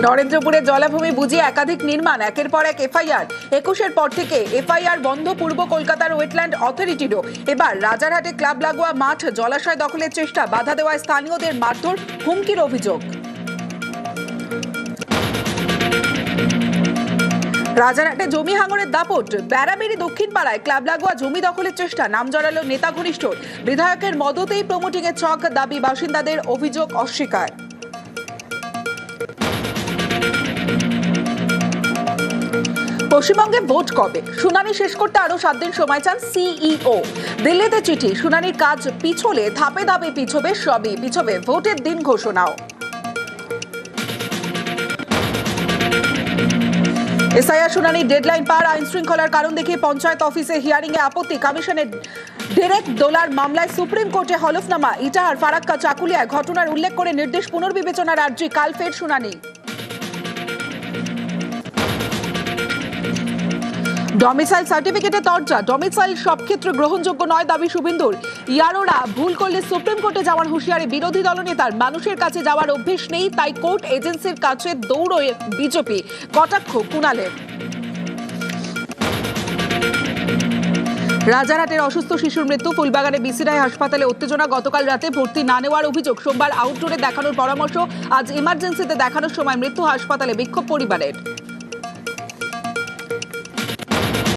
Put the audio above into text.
নরেন্দ্রপুরে জলাভূমি বুঝিয়ে একাধিক নির্মাণ, একের পর এক এফআইআর। 21-এর পর থেকে এফআইআর বন্ধ পূর্ব কলকাতার ওয়েটল্যান্ড অথরিটিরও। এবার রাজারহাটে ক্লাব লাগোয়া মাঠ জলাশয় দখলের চেষ্টা, বাধা দেওয়ায় স্থানীয়দের মারধর, হুমকির অভিযোগ। রাজারহাটে জমি হাঙরের দাপট, বেড়াবেড়ি দক্ষিণ পাড়ায় ক্লাব লাগোয়া জমি দখলের চেষ্টা, নাম জড়ালো নেতা ঘনিষ্ঠ। বিধায়কের মদতেই প্রমোটিংয়ের ছক, দাবি বাসিন্দাদের, অভিযোগ অস্বীকার। পশ্চিমবঙ্গে ভোট কবে? শুনানি শেষ করতে আরো 7 দিন সময় চান সিইও। দিল্লিতে চিঠি, শুনানির কাজ পিছলে ধাপে ধাপে পিছবে, সবই পিছবে ভোটের দিন ঘোষণাও। এসআইআর শুনানির ডেডলাইন পার, আইন শৃঙ্খলার কারণ দেখিয়ে পঞ্চায়েত অফিসে হিয়ারিং এ আপত্তি, কমিশনের ডিরেক্ট দোলার মামলায় সুপ্রিম কোর্টে হলফনামা। ইটাহার, ফারাক্কা, চাকুলিয়ায় ঘটনার উল্লেখ করে নির্দেশ পুনর্বিবেচনার আর্জি, কাল ফের শুনানি। ডমিসাইল সার্টিফিকেটে তরজা, ডমিসাইল সব ক্ষেত্রে গ্রহণযোগ্য নয়, দাবি শুভেন্দুর। ইয়ারোরা ভুল করলে সুপ্রিম কোর্টে যাওয়ার হুঁশিয়ারি বিরোধী দলনেতার। মানুষের কাছে যাওয়ার অভ্যেস নেই, তাই কোর্ট এজেন্সির কাছে দৌড়ে বিজেপি, কটাক্ষ কুণালের। রাজারহাটের অসুস্থ শিশুর মৃত্যু, ফুলবাগানে বিসিরাই হাসপাতালে উত্তেজনা, গতকাল রাতে ভর্তি না নেওয়ার অভিযোগ। সোমবার আউটডোরে দেখানোর পরামর্শ, আজ ইমার্জেন্সিতে দেখানোর সময় মৃত্যু, হাসপাতালে বিক্ষোভ পরিবারের।